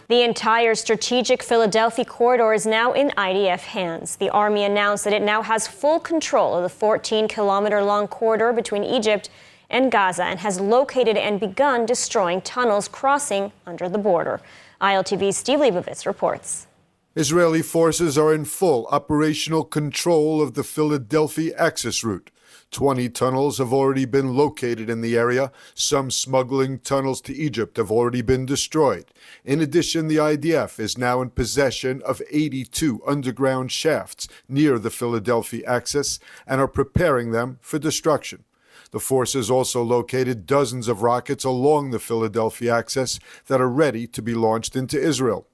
The entire strategic Philadelphi corridor is now in IDF hands. The Army announced that it now has full control of the 14-kilometer-long corridor between Egypt and Gaza and has located and begun destroying tunnels crossing under the border. ILTV's Steve Leibovitz reports. Israeli forces are in full operational control of the Philadelphi access route. 20 tunnels have already been located in the area. Some smuggling tunnels to Egypt have already been destroyed. In addition, the IDF is now in possession of 82 underground shafts near the Philadelphi access and are preparing them for destruction. The forces also located dozens of rockets along the Philadelphia access that are ready to be launched into Israel.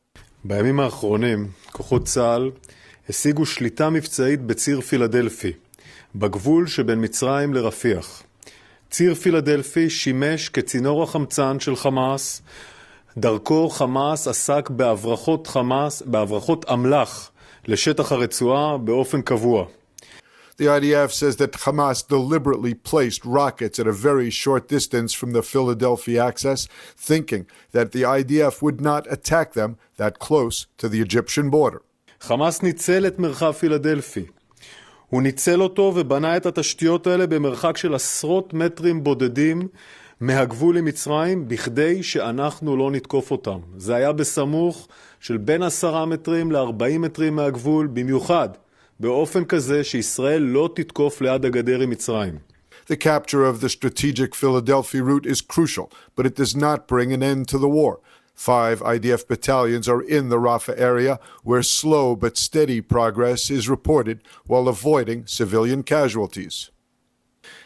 בימים האחרונים, כוחות צה"ל השיגו שליטה מבצעית בציר פילדלפי, בגבול שבין מצרים לרפיח. ציר פילדלפי שימש כצינור החמצן של חמאס, דרכו חמאס עסק בהברחות אמל"ח לשטח הרצועה באופן קבוע. The IDF says that Hamas deliberately placed rockets at a very short distance from the Philadelphia access, thinking that the IDF would not attack them that close to the Egyptian border. חמאס ניצל את מרחב פילדלפי. הוא ניצל אותו ובנה את התשתיות האלה במרחק של עשרות מטרים בודדים מהגבול עם מצרים, בכדי שאנחנו לא נתקוף אותם. זה היה בסמוך של בין 10 מטרים ל-40 מטרים מהגבול, במיוחד באופן כזה שישראל לא תתקוף ליד הגדר עם מצרים. The capture of the strategic Philadelphia route is crucial, but it does not bring an end to the war. 5 IDF battalions are in the Rafah area, where slow but steady progress is reported while avoiding civilian casualties.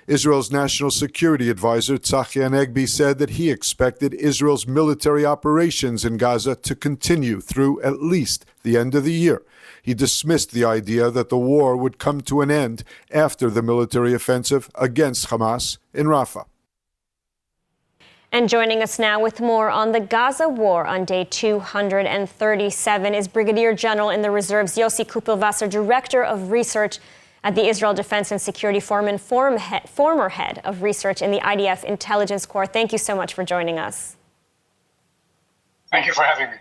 Israel's national security advisor Tzachi Hanegbi said that he expected Israel's military operations in Gaza to continue through at least the end of the year. He dismissed the idea that the war would come to an end after the military offensive against Hamas in Rafah. And joining us now with more on the Gaza war on day 237 is Brigadier General in the Reserves Yossi Kupelwasser, Director of Research at the Israel Defense and Security Forum and former head of research in the IDF Intelligence Corps. Thank you so much for joining us. Thank you for having me.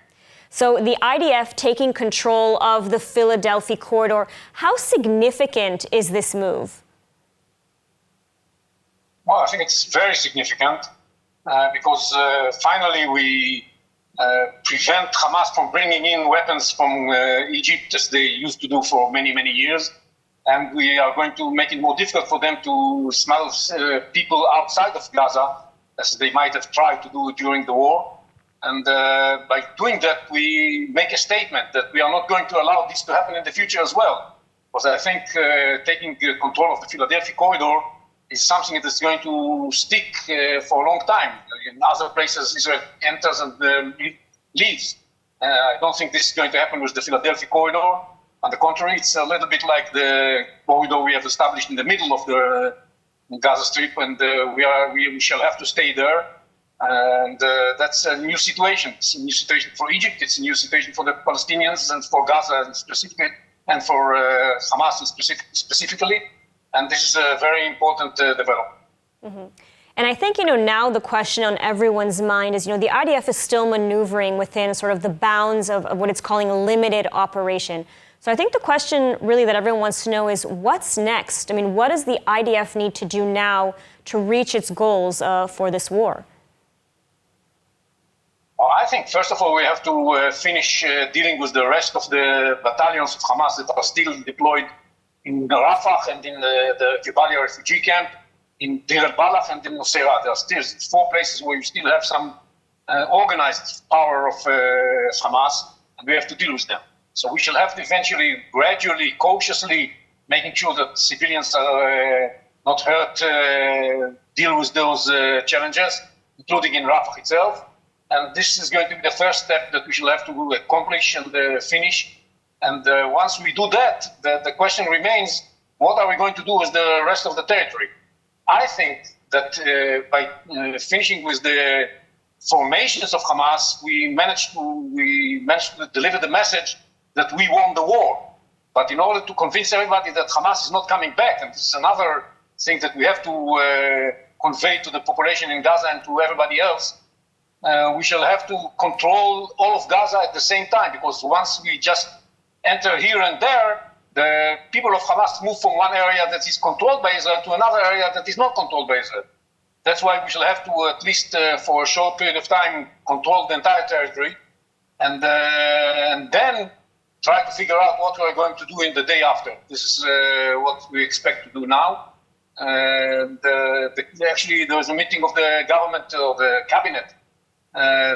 So the IDF taking control of the Philadelphia corridor, how significant is this move? Well, I think it's very significant because finally we prevent Hamas from bringing in weapons from Egypt as they used to do for many, many years. And we are going to make it more difficult for them to smuggle people outside of Gaza, as they might have tried to do during the war. And by doing that, we make a statement that we are not going to allow this to happen in the future as well. Because I think taking control of the Philadelphia corridor is something that is going to stick for a long time. In other places, Israel enters and leaves. I don't think this is going to happen with the Philadelphia corridor. On the contrary, it's a little bit like the corridor we have established in the middle of the Gaza Strip, and we shall have to stay there. And that's a new situation. It's a new situation for Egypt. It's a new situation for the Palestinians and for Gaza specifically, and for Hamas specifically. And this is a very important development. Mm-hmm. And I think, now the question on everyone's mind is, the IDF is still maneuvering within sort of the bounds of what it's calling a limited operation. So I think the question really that everyone wants to know is, what's next? I mean, what does the IDF need to do now to reach its goals for this war? Well, I think, first of all, we have to finish dealing with the rest of the battalions of Hamas that are still deployed in Rafah and in the Jabalia refugee camp, in Deir el-Balah and in Nusayrat. There are still 4 places where you still have some organized power of Hamas, and we have to deal with them. So we shall have to eventually, gradually, cautiously, making sure that civilians are not hurt, deal with those challenges, including in Rafah itself. And this is going to be the first step that we shall have to accomplish and finish. And once we do that, the question remains, what are we going to do with the rest of the territory? I think that by finishing with the formations of Hamas, we managed to deliver the message that we won the war. But in order to convince everybody that Hamas is not coming back, and this is another thing that we have to convey to the population in Gaza and to everybody else, we shall have to control all of Gaza at the same time, because once we just enter here and there, the people of Hamas move from one area that is controlled by Israel to another area that is not controlled by Israel. That's why we shall have to, at least for a short period of time, control the entire territory, and then try to figure out what we're going to do in the day after. This is what we expect to do now. Actually, there was a meeting of the government or the cabinet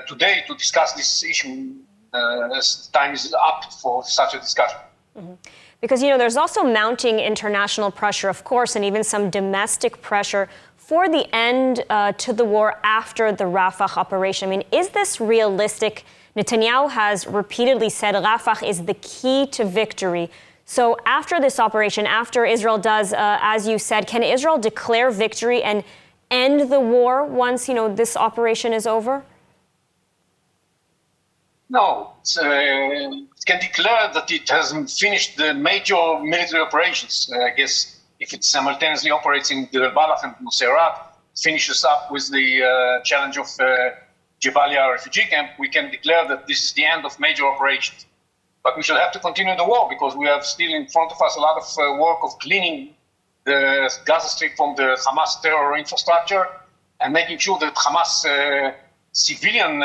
today to discuss this issue, as time is up for such a discussion. Mm-hmm. Because, there's also mounting international pressure, of course, and even some domestic pressure for the end to the war after the Rafah operation. I mean, is this realistic? Netanyahu has repeatedly said Rafah is the key to victory. So after this operation, after Israel does, as you said, can Israel declare victory and end the war once, this operation is over? No, it can declare that it has finished the major military operations. I guess if it simultaneously operates in Deir al-Balah and Nuseirat, finishes up with the challenge of Jabalia refugee camp, we can declare that this is the end of major operations. But we shall have to continue the war, because we have still in front of us a lot of work of cleaning the Gaza Strip from the Hamas terror infrastructure and making sure that Hamas civilian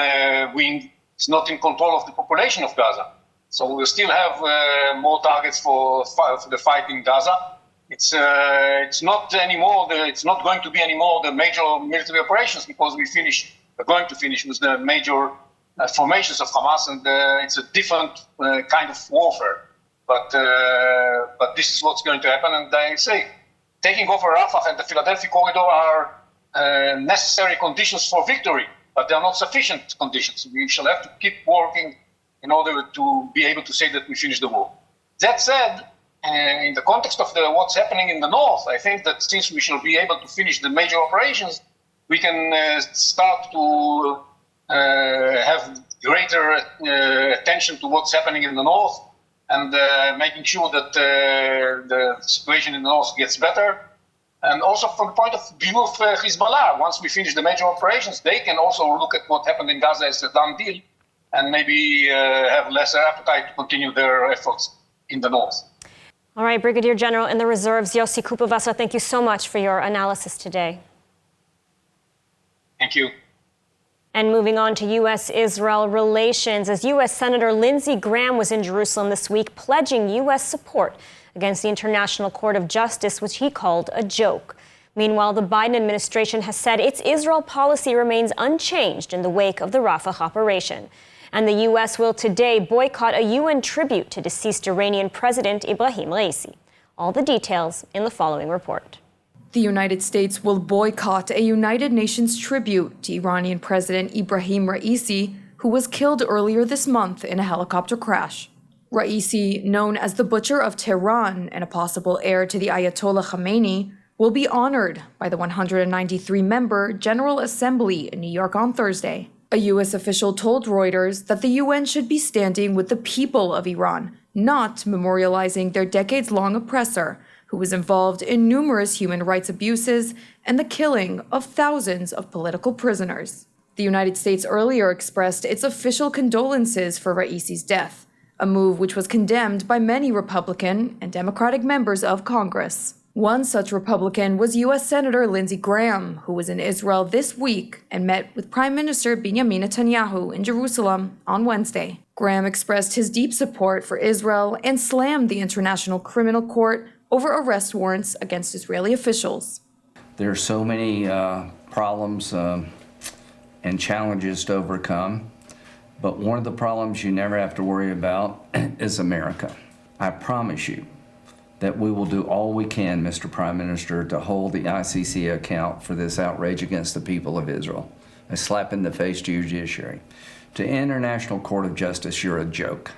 wing is not in control of the population of Gaza. So we still have more targets for the fight in Gaza. It's not anymore. It's not going to be anymore the major military operations, because we're going to finish with the major formations of Hamas, and it's a different kind of warfare. But this is what's going to happen. And I say, taking over Rafah and the Philadelphi corridor are necessary conditions for victory, but they are not sufficient conditions. We shall have to keep working in order to be able to say that we finished the war. That said, in the context of what's happening in the north, I think that since we shall be able to finish the major operations, we can start to have greater attention to what's happening in the north, and making sure that the situation in the north gets better. And also from the point of view of Hezbollah, once we finish the major operations, they can also look at what happened in Gaza as a done deal, and maybe have lesser appetite to continue their efforts in the north. All right, Brigadier General in the Reserves, Yossi Kuperwasser, thank you so much for your analysis today. Thank you. And moving on to U.S.-Israel relations, as U.S. Senator Lindsey Graham was in Jerusalem this week pledging U.S. support against the International Court of Justice, which he called a joke. Meanwhile, the Biden administration has said its Israel policy remains unchanged in the wake of the Rafah operation. And the U.S. will today boycott a UN tribute to deceased Iranian President Ibrahim Raisi. All the details in the following report. The United States will boycott a United Nations tribute to Iranian President Ibrahim Raisi, who was killed earlier this month in a helicopter crash. Raisi, known as the Butcher of Tehran and a possible heir to the Ayatollah Khamenei, will be honored by the 193-member General Assembly in New York on Thursday. A U.S. official told Reuters that the UN should be standing with the people of Iran, not memorializing their decades-long oppressor, who was involved in numerous human rights abuses and the killing of thousands of political prisoners. The United States earlier expressed its official condolences for Raisi's death, a move which was condemned by many Republican and Democratic members of Congress. One such Republican was U.S. Senator Lindsey Graham, who was in Israel this week and met with Prime Minister Benjamin Netanyahu in Jerusalem on Wednesday. Graham expressed his deep support for Israel and slammed the International Criminal Court over arrest warrants against Israeli officials. There are so many problems and challenges to overcome, but one of the problems you never have to worry about is America. I promise you that we will do all we can, Mr. Prime Minister, to hold the ICC account for this outrage against the people of Israel. A slap in the face to your judiciary. To International Court of Justice, you're a joke.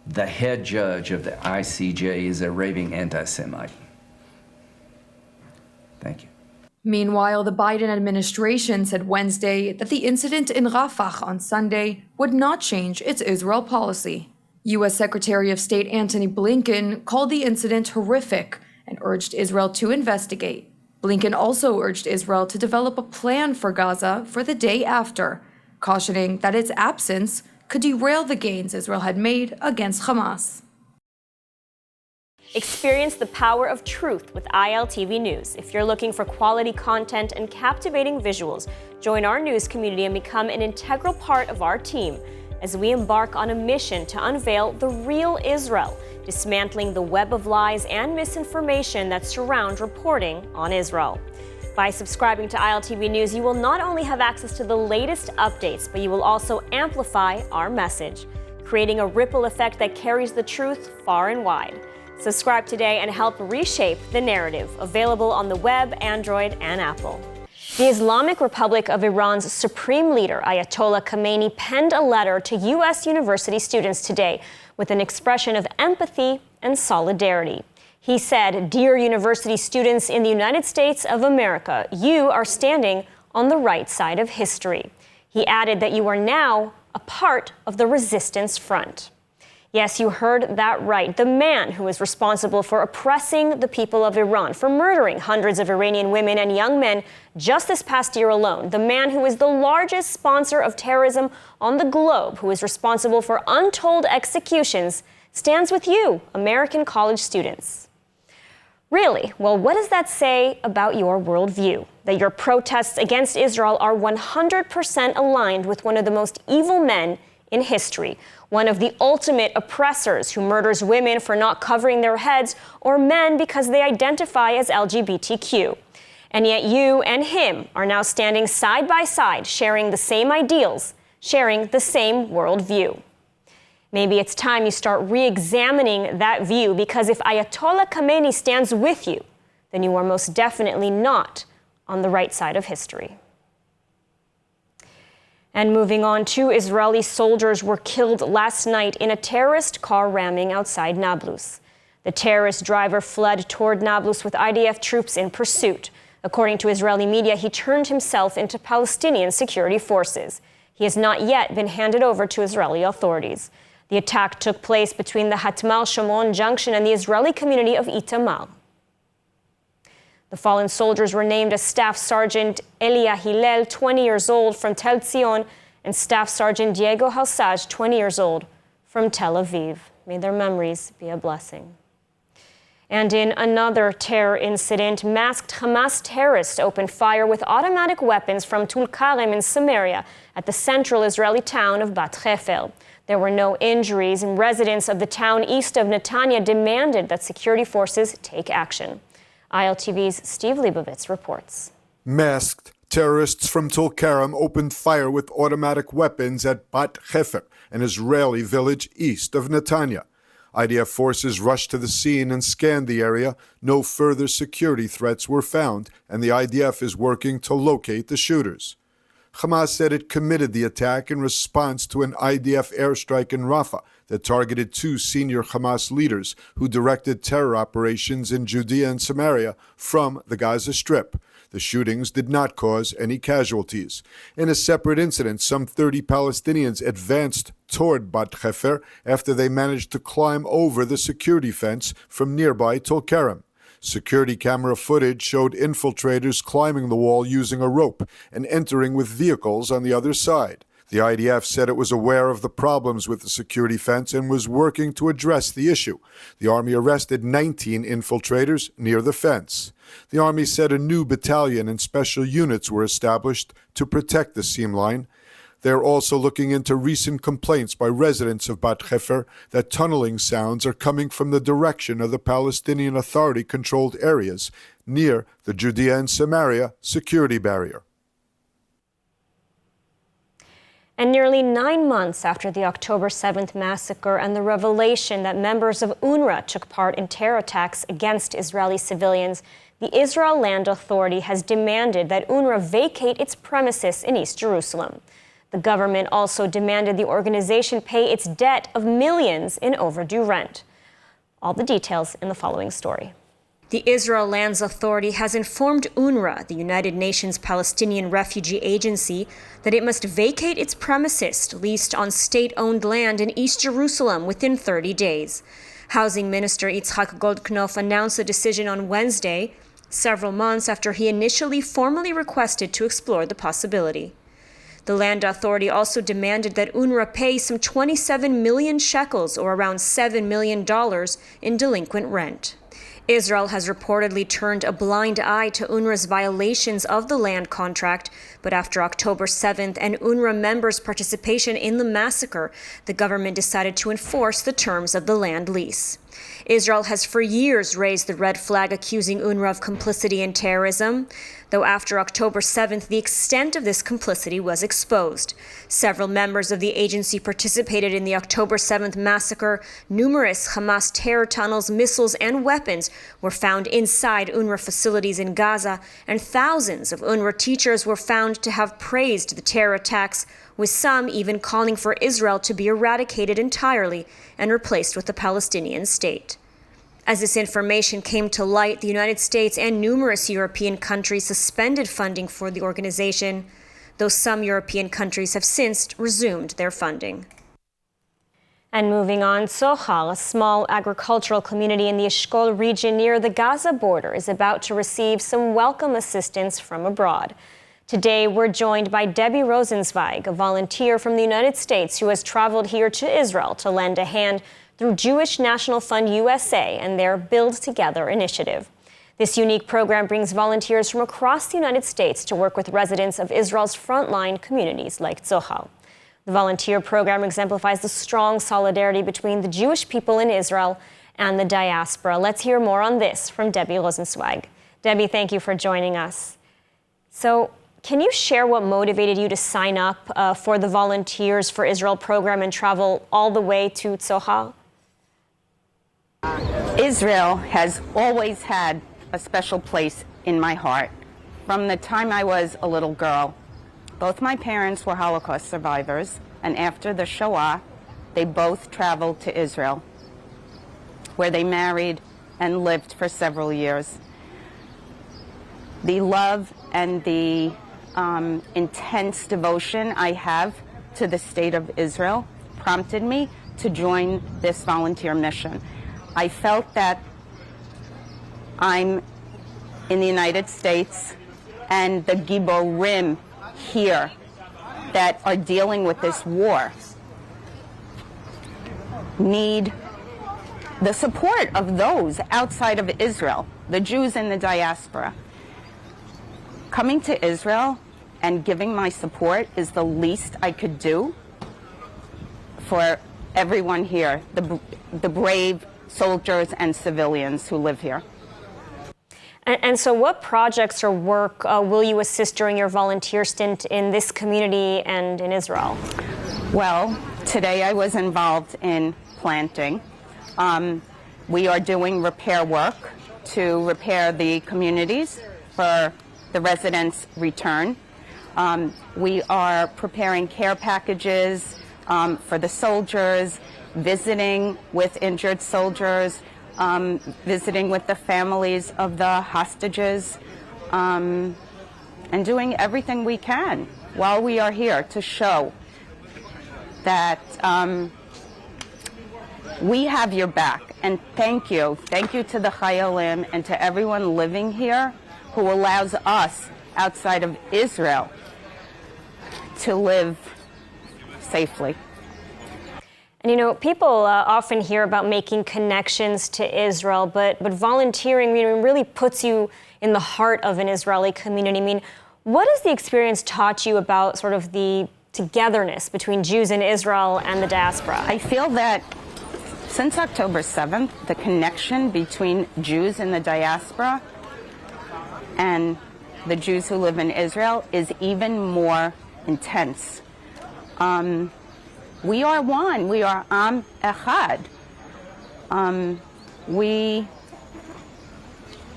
The head judge of the ICJ is a raving anti-Semite. Thank you. Meanwhile, the Biden administration said Wednesday that the incident in Rafah on Sunday would not change its Israel policy. U.S. Secretary of State Antony Blinken called the incident horrific and urged Israel to investigate. Blinken also urged Israel to develop a plan for Gaza for the day after, cautioning that its absence could derail the gains Israel had made against Hamas. Experience the power of truth with ILTV News. If you're looking for quality content and captivating visuals, join our news community and become an integral part of our team as we embark on a mission to unveil the real Israel, dismantling the web of lies and misinformation that surround reporting on Israel. By subscribing to ILTV News, you will not only have access to the latest updates, but you will also amplify our message, creating a ripple effect that carries the truth far and wide. Subscribe today and help reshape the narrative. Available on the web, Android, and Apple. The Islamic Republic of Iran's supreme leader, Ayatollah Khamenei, penned a letter to U.S. university students today with an expression of empathy and solidarity. He said, "Dear university students in the United States of America, you are standing on the right side of history." He added that you are now a part of the resistance front. Yes, you heard that right. The man who is responsible for oppressing the people of Iran, for murdering hundreds of Iranian women and young men just this past year alone, the man who is the largest sponsor of terrorism on the globe, who is responsible for untold executions, stands with you, American college students. Really? Well, what does that say about your worldview? That your protests against Israel are 100% aligned with one of the most evil men in history, one of the ultimate oppressors who murders women for not covering their heads, or men because they identify as LGBTQ. And yet you and him are now standing side by side, sharing the same ideals, sharing the same worldview. Maybe it's time you start re-examining that view, because if Ayatollah Khamenei stands with you, then you are most definitely not on the right side of history. And moving on, 2 Israeli soldiers were killed last night in a terrorist car ramming outside Nablus. The terrorist driver fled toward Nablus with IDF troops in pursuit. According to Israeli media, he turned himself into Palestinian security forces. He has not yet been handed over to Israeli authorities. The attack took place between the Hatmal Shomron junction and the Israeli community of Itamar. The fallen soldiers were named as Staff Sergeant Elia Hillel, 20 years old, from Tel Zion, and Staff Sergeant Diego Halsaj, 20 years old, from Tel Aviv. May their memories be a blessing. And in another terror incident, masked Hamas terrorists opened fire with automatic weapons from Tulkarem in Samaria at the central Israeli town of Bat Hefer. There were no injuries, and residents of the town east of Netanya demanded that security forces take action. ILTV's Steve Leibovitz reports. Masked terrorists from Tulkarem opened fire with automatic weapons at Bat Hefer, an Israeli village east of Netanya. IDF forces rushed to the scene and scanned the area. No further security threats were found, and the IDF is working to locate the shooters. Hamas said it committed the attack in response to an IDF airstrike in Rafah that targeted 2 senior Hamas leaders who directed terror operations in Judea and Samaria from the Gaza Strip. The shootings did not cause any casualties. In a separate incident, some 30 Palestinians advanced toward Bat Hefer after they managed to climb over the security fence from nearby Tulkarem. Security camera footage showed infiltrators climbing the wall using a rope and entering with vehicles on the other side. The IDF said it was aware of the problems with the security fence and was working to address the issue. The Army arrested 19 infiltrators near the fence. The Army said a new battalion and special units were established to protect the seam line. They're also looking into recent complaints by residents of Bat Hefer that tunneling sounds are coming from the direction of the Palestinian Authority-controlled areas near the Judea and Samaria security barrier. And nearly 9 months after the October 7th massacre and the revelation that members of UNRWA took part in terror attacks against Israeli civilians, the Israel Land Authority has demanded that UNRWA vacate its premises in East Jerusalem. The government also demanded the organization pay its debt of millions in overdue rent. All the details in the following story. The Israel Lands Authority has informed UNRWA, the United Nations Palestinian Refugee Agency, that it must vacate its premises leased on state-owned land in East Jerusalem within 30 days. Housing Minister Yitzhak Goldknopf announced the decision on Wednesday. several months after he initially formally requested to explore the possibility. The Land Authority also demanded that UNRWA pay some 27 million shekels, or around $7 million, in delinquent rent. Israel has reportedly turned a blind eye to UNRWA's violations of the land contract, but after October 7th and UNRWA members' participation in the massacre, the government decided to enforce the terms of the land lease. Israel has for years raised the red flag accusing UNRWA of complicity in terrorism, though after October 7th, the extent of this complicity was exposed. Several members of the agency participated in the October 7th massacre. Numerous Hamas terror tunnels, missiles, and weapons were found inside UNRWA facilities in Gaza, and thousands of UNRWA teachers were found to have praised the terror attacks, with some even calling for Israel to be eradicated entirely and replaced with a Palestinian state. As this information came to light, the United States and numerous European countries suspended funding for the organization, though some European countries have since resumed their funding. And moving on, Tzohar, a small agricultural community in the Eshkol region near the Gaza border, is about to receive some welcome assistance from abroad. Today, we're joined by Debbie Rosenzweig, a volunteer from the United States who has traveled here to Israel to lend a hand through Jewish National Fund USA and their Build Together initiative. This unique program brings volunteers from across the United States to work with residents of Israel's frontline communities like Tzohar. The volunteer program exemplifies the strong solidarity between the Jewish people in Israel and the diaspora. Let's hear more on this from Debbie Rosenzweig. Debbie, thank you for joining us. So, can you share what motivated you to sign up for the Volunteers for Israel program and travel all the way to Tzohar? Israel has always had a special place in my heart. From the time I was a little girl, both my parents were Holocaust survivors, and after the Shoah, they both traveled to Israel, where they married and lived for several years. The love and the intense devotion I have to the state of Israel prompted me to join this volunteer mission. I felt that I'm in the United States and the Giborim here that are dealing with this war need the support of those outside of Israel, the Jews in the diaspora. Coming to Israel and giving my support is the least I could do for everyone here, the brave soldiers and civilians who live here. And so what projects or work will you assist during your volunteer stint in this community and in Israel? Well, today I was involved in planting. We are doing repair work to repair the communities for the residents' return. We are preparing care packages for the soldiers, visiting with injured soldiers, visiting with the families of the hostages, and doing everything we can while we are here to show that we have your back. And thank you. Thank you to the Chayalim and to everyone living here who allows us outside of Israel to live safely. And you know, people often hear about making connections to Israel, but volunteering really puts you in the heart of an Israeli community. I mean, what has the experience taught you about sort of the togetherness between Jews in Israel and the diaspora? I feel that since October 7th, the connection between Jews in the diaspora and the Jews who live in Israel is even more intense. We are one. We are Am Echad.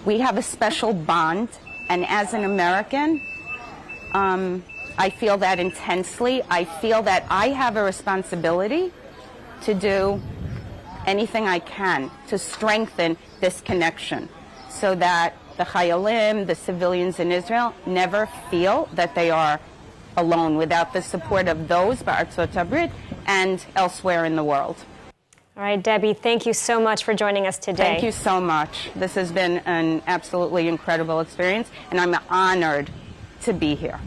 We have a special bond, and as an American, I feel that intensely. I feel that I have a responsibility to do anything I can to strengthen this connection so that the Chayalim, the civilians in Israel, never feel that they are alone without the support of those Ba'artzot Habrit and elsewhere in the world. All right, Debbie, thank you so much for joining us today. Thank you so much. This has been an absolutely incredible experience, and I'm honored to be here.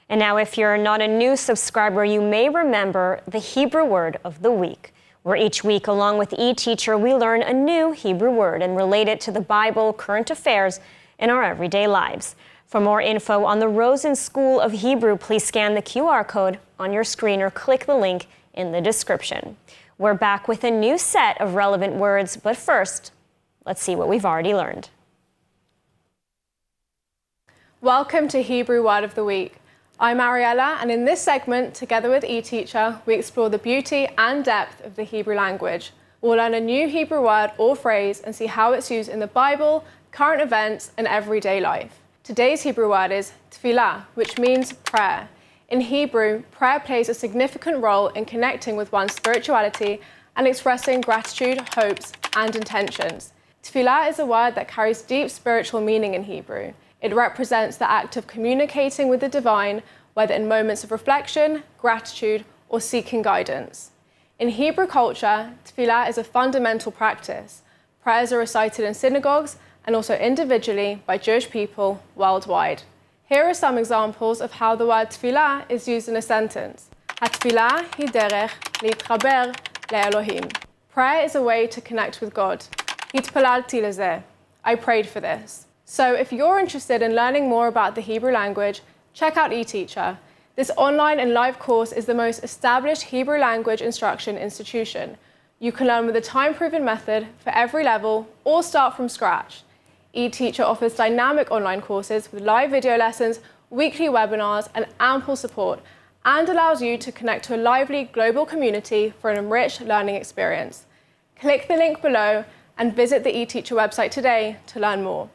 And now, if you're not a new subscriber, you may remember the Hebrew word of the week, where each week, along with eTeacher, we learn a new Hebrew word and relate it to the Bible, current affairs, and our everyday lives. For more info on the Rosen School of Hebrew, please scan the QR code on your screen or click the link in the description. We're back with a new set of relevant words, but first, let's see what we've already learned. Welcome to Hebrew Word of the Week. I'm Ariella, and in this segment, together with eTeacher, we explore the beauty and depth of the Hebrew language. We'll learn a new Hebrew word or phrase and see how it's used in the Bible, current events, and everyday life. Today's Hebrew word is tefillah, which means prayer. In Hebrew, prayer plays a significant role in connecting with one's spirituality and expressing gratitude, hopes, and intentions. Tefillah is a word that carries deep spiritual meaning in Hebrew. It represents the act of communicating with the divine, whether in moments of reflection, gratitude, or seeking guidance. In Hebrew culture, tefillah is a fundamental practice. Prayers are recited in synagogues and also individually by Jewish people worldwide. Here are some examples of how the word tefillah is used in a sentence. Hatefillah hi derech להתחבר לאלוהים. Prayer is a way to connect with God. התפללתי לזה. I prayed for this. So if you're interested in learning more about the Hebrew language, check out eTeacher. This online and live course is the most established Hebrew language instruction institution. You can learn with a time-proven method for every level or start from scratch. eTeacher offers dynamic online courses with live video lessons, weekly webinars, and ample support, and allows you to connect to a lively global community for an enriched learning experience. Click the link below and visit the eTeacher website today to learn more.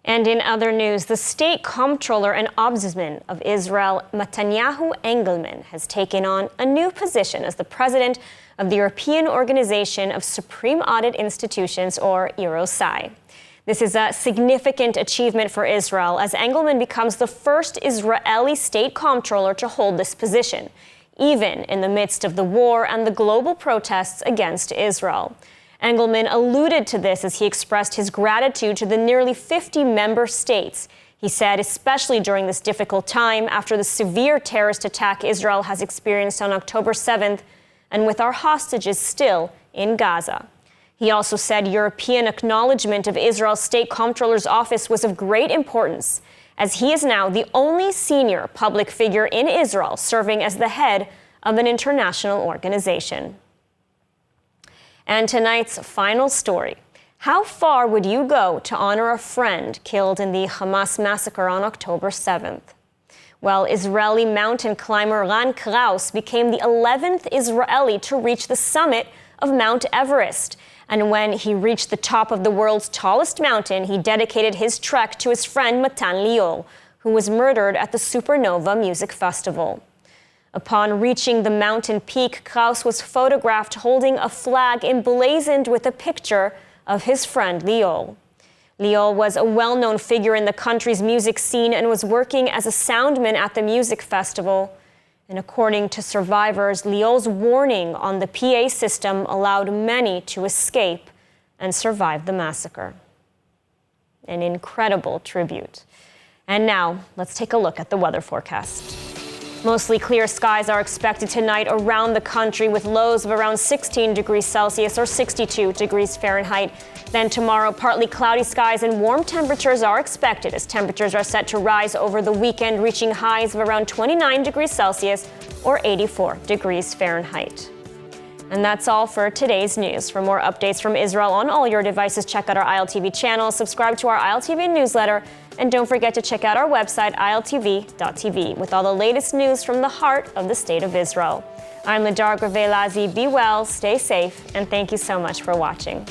And in other news, the state comptroller and ombudsman of Israel, Netanyahu Engelman, has taken on a new position as the president of the European Organization of Supreme Audit Institutions, or EUROSAI. This is a significant achievement for Israel, as Engelman becomes the first Israeli state comptroller to hold this position, even in the midst of the war and the global protests against Israel. Engelman alluded to this as he expressed his gratitude to the nearly 50 member states. He said, especially during this difficult time after the severe terrorist attack Israel has experienced on October 7th, and with our hostages still in Gaza. He also said European acknowledgement of Israel's state comptroller's office was of great importance, as he is now the only senior public figure in Israel serving as the head of an international organization. And tonight's final story. How far would you go to honor a friend killed in the Hamas massacre on October 7th? Well, Israeli mountain climber Ran Kraus became the 11th Israeli to reach the summit of Mount Everest. And when he reached the top of the world's tallest mountain, he dedicated his trek to his friend Matan Lior, who was murdered at the Supernova Music Festival. Upon reaching the mountain peak, Kraus was photographed holding a flag emblazoned with a picture of his friend Lior. Lior was a well-known figure in the country's music scene and was working as a soundman at the music festival. And according to survivors, Lior's warning on the PA system allowed many to escape and survive the massacre. An incredible tribute. And now, let's take a look at the weather forecast. Mostly clear skies are expected tonight around the country with lows of around 16 degrees Celsius or 62 degrees Fahrenheit. Then tomorrow, partly cloudy skies and warm temperatures are expected as temperatures are set to rise over the weekend, reaching highs of around 29 degrees Celsius or 84 degrees Fahrenheit. And that's all for today's news. For more updates from Israel on all your devices, check out our ILTV channel, subscribe to our ILTV newsletter, and don't forget to check out our website, iltv.tv, with all the latest news from the heart of the State of Israel. I'm Ladar Gravelazi. Be well, stay safe, and thank you so much for watching.